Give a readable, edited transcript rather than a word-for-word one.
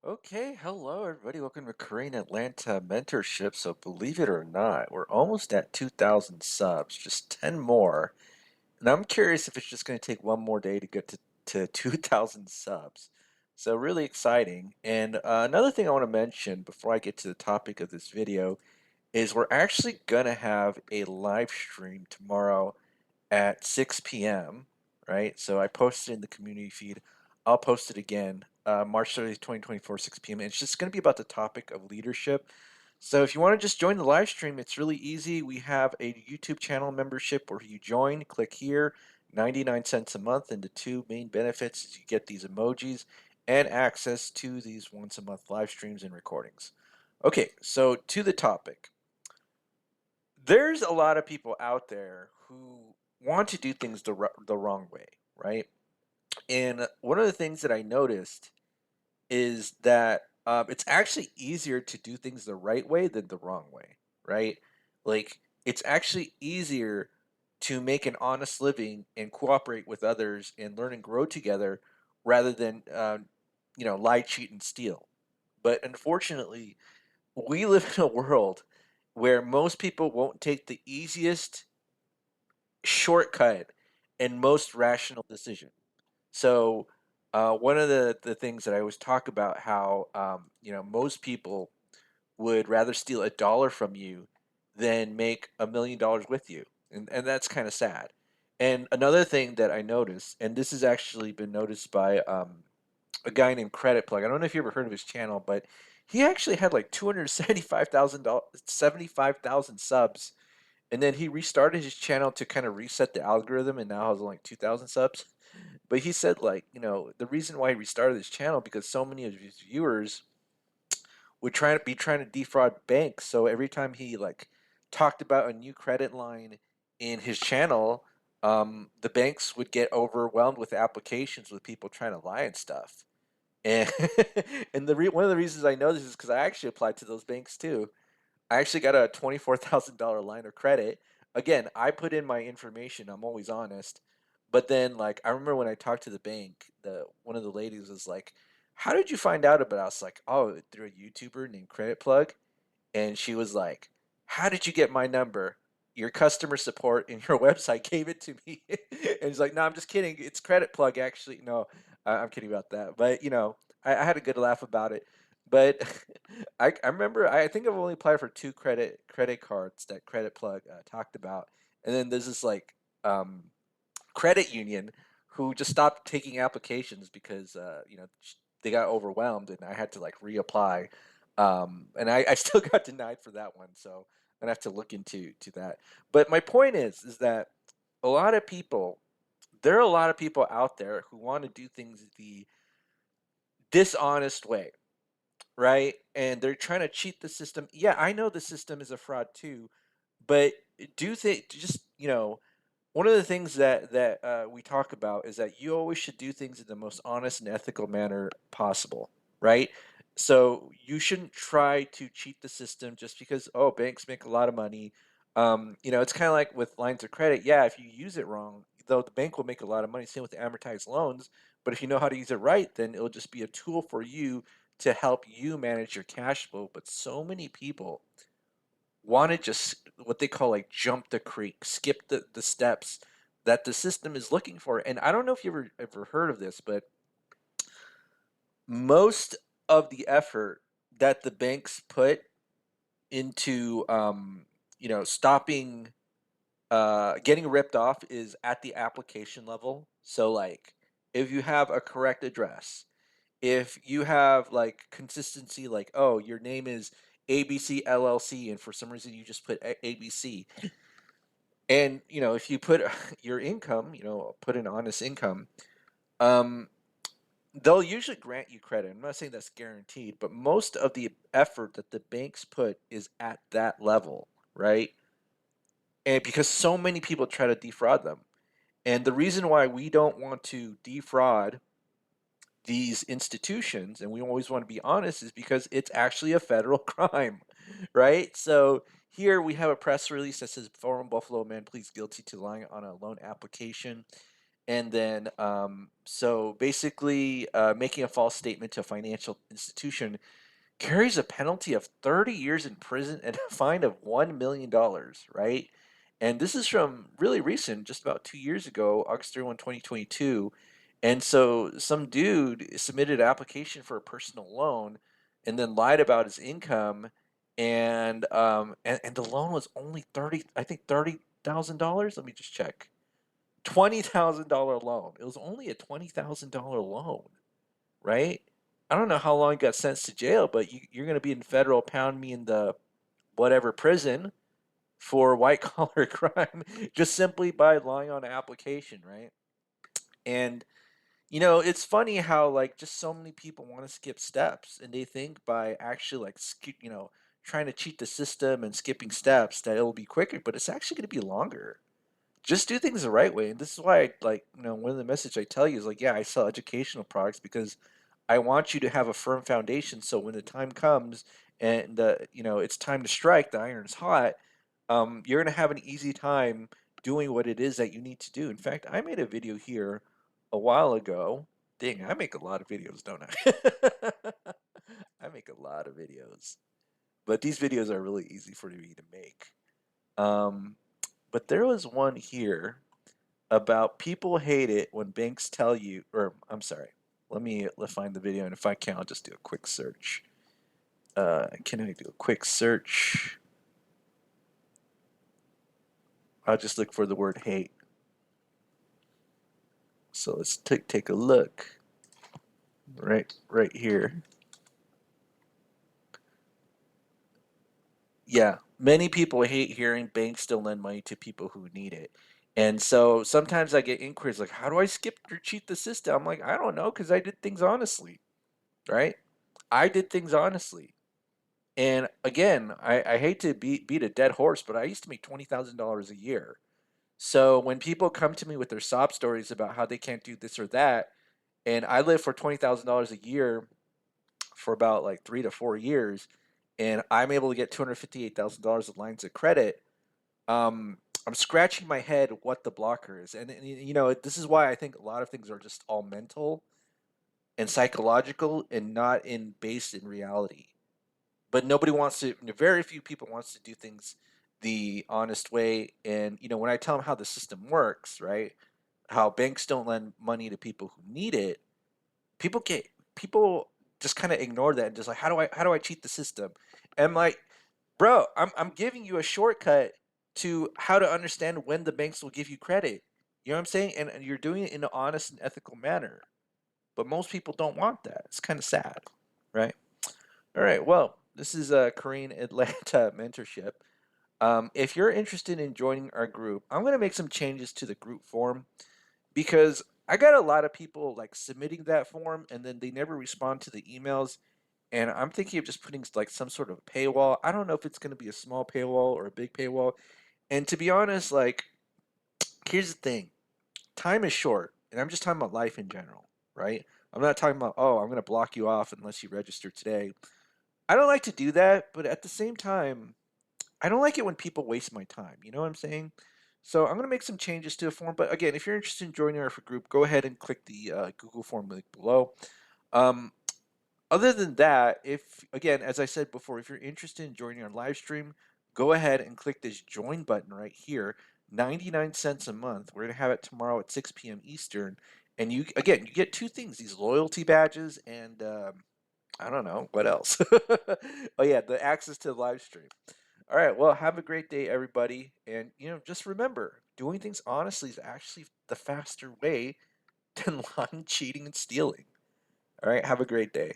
Okay, hello everybody. Welcome to Korean Atlanta Mentorship. So believe it or not, we're almost at 2,000 subs, just 10 more. And I'm curious if it's just going to take one more day to get to 2,000 subs. So really exciting. And another thing I want to mention before I get to the topic of this video is we're actually going to have a live stream tomorrow at 6 p.m., right? So I posted in the community feed. I'll post it again, March 30th, 2024, 6 p.m. And it's just going to be about the topic of leadership. So if you want to just join the live stream, it's really easy. We have a YouTube channel membership where you join, click here, 99 cents a month, and the two main benefits is you get these emojis and access to these once a month live streams and recordings. Okay, so to the topic. There's a lot of people out there who want to do things the wrong way, right? And one of the things that I noticed is that it's actually easier to do things the right way than the wrong way, right? Like, it's actually easier to make an honest living and cooperate with others and learn and grow together rather than, lie, cheat, and steal. But unfortunately, we live in a world where most people won't take the easiest shortcut and most rational decision. So, one of the things that I always talk about how most people would rather steal $1 from you than make $1 million with you, and that's kind of sad. And another thing that I noticed, and this has actually been noticed by a guy named Credit Plug. I don't know if you ever heard of his channel, but he actually had like 75,000 subs, and then he restarted his channel to kind of reset the algorithm and now has like 2,000 subs. But he said, like, the reason why he restarted his channel because so many of his viewers would trying to defraud banks. So every time he like talked about a new credit line in his channel, the banks would get overwhelmed with applications with people trying to lie and stuff. And one of the reasons I know this is because I actually applied to those banks too. I actually got a $24,000 line of credit. Again, I put in my information. I'm always honest. But then, like, I remember when I talked to the bank, the one of the ladies was like, "How did you find out about us?" Like, "Oh, through a YouTuber named Credit Plug." And she was like, "How did you get my number? Your customer support in your website gave it to me." And he's like, "No, I'm just kidding. It's Credit Plug, actually." No, I'm kidding about that. But I had a good laugh about it. But I remember I think I've only applied for two credit cards that Credit Plug talked about, and then there's this like credit union who just stopped taking applications because they got overwhelmed and I had to like reapply, and I still got denied for that one. So I'm gonna have to look into that. But my point is that a lot of people there are a lot of people out there who want to do things the dishonest way, right? And they're trying to cheat the system. Yeah, I know the system is a fraud too, but do think just one of the things that we talk about is that you always should do things in the most honest and ethical manner possible, right? So you shouldn't try to cheat the system just because banks make a lot of money. It's kind of like with lines of credit. Yeah, if you use it wrong, though the bank will make a lot of money. Same with amortized loans. But if you know how to use it right, then it'll just be a tool for you to help you manage your cash flow. But so many people want to just what they call like jump the creek, skip the steps that the system is looking for. And I don't know if you ever heard of this, but most of the effort that the banks put into stopping getting ripped off is at the application level. So like if you have a correct address, if you have like consistency, like, oh, your name is ABC LLC, and for some reason you just put ABC, and if you put your income, put an honest income, um, they'll usually grant you credit. I'm not saying that's guaranteed, but most of the effort that the banks put is at that level, right? And because so many people try to defraud them, and the reason why we don't want to defraud these institutions and we always want to be honest is because it's actually a federal crime, right? So here we have a press release that says former Buffalo man pleads guilty to lying on a loan application. And then, so basically, making a false statement to a financial institution carries a penalty of 30 years in prison and a fine of $1 million, right? And this is from really recent, just about 2 years ago, August 31, 2022. And so some dude submitted an application for a personal loan and then lied about his income. And the loan was only 30, I think $30,000. Let me just check. $20,000 loan. It was only a $20,000 loan, right? I don't know how long he got sentenced to jail, but you're going to be in federal pound me in the whatever prison for white collar crime just simply by lying on an application, right? And it's funny how like just so many people want to skip steps and they think by actually like trying to cheat the system and skipping steps that it'll be quicker, but it's actually going to be longer. Just do things the right way. And this is why one of the message I tell you is like, yeah, I sell educational products because I want you to have a firm foundation so when the time comes and it's time to strike, the iron's hot, you're gonna have an easy time doing what it is that you need to do. In fact, I made a video here a while ago. Dang, I make a lot of videos, don't I? I make a lot of videos. But these videos are really easy for me to make. Um, but there was one here about people hate it when banks tell you, or I'm sorry, let's find the video, and if I can, I'll just do a quick search. Can I do a quick search? I'll just look for the word hate. So let's take a look right here. Yeah, many people hate hearing banks still lend money to people who need it. And so sometimes I get inquiries like, how do I skip or cheat the system? I'm like, I don't know, because I did things honestly, right? I did things honestly. And again, I hate to beat a dead horse, but I used to make $20,000 a year. So when people come to me with their sob stories about how they can't do this or that, and I lived for $20,000 a year for about like 3 to 4 years, and I'm able to get $258,000 of lines of credit, I'm scratching my head what the blocker is. And this is why I think a lot of things are just all mental and psychological and not based in reality. But nobody wants to, very few people wants to do things the honest way. And when I tell them how the system works, right, how banks don't lend money to people who need it, people just kind of ignore that and just like, how do I cheat the system? And I'm like, bro, I'm giving you a shortcut to how to understand when the banks will give you credit. You know what I'm saying? And you're doing it in an honest and ethical manner. But most people don't want that. It's kind of sad, right? All right. Well, this is a Korean Atlanta mentorship. If you're interested in joining our group, I'm going to make some changes to the group form because I got a lot of people like submitting that form and then they never respond to the emails. And I'm thinking of just putting like some sort of paywall. I don't know if it's going to be a small paywall or a big paywall. And to be honest, like, here's the thing, time is short. And I'm just talking about life in general, right? I'm not talking about, oh, I'm going to block you off unless you register today. I don't like to do that, but at the same time, I don't like it when people waste my time. You know what I'm saying? So I'm going to make some changes to the form. But again, if you're interested in joining our group, go ahead and click the Google form link below. Um, Other than that, if again, as I said before, if you're interested in joining our live stream, go ahead and click this join button right here. 99 cents a month. We're going to have it tomorrow at 6 p.m. Eastern. And you get two things, these loyalty badges and I don't know what else. Oh yeah, the access to the live stream. All right, well, have a great day, everybody. And just remember, doing things honestly is actually the faster way than lying, cheating, and stealing. All right, have a great day.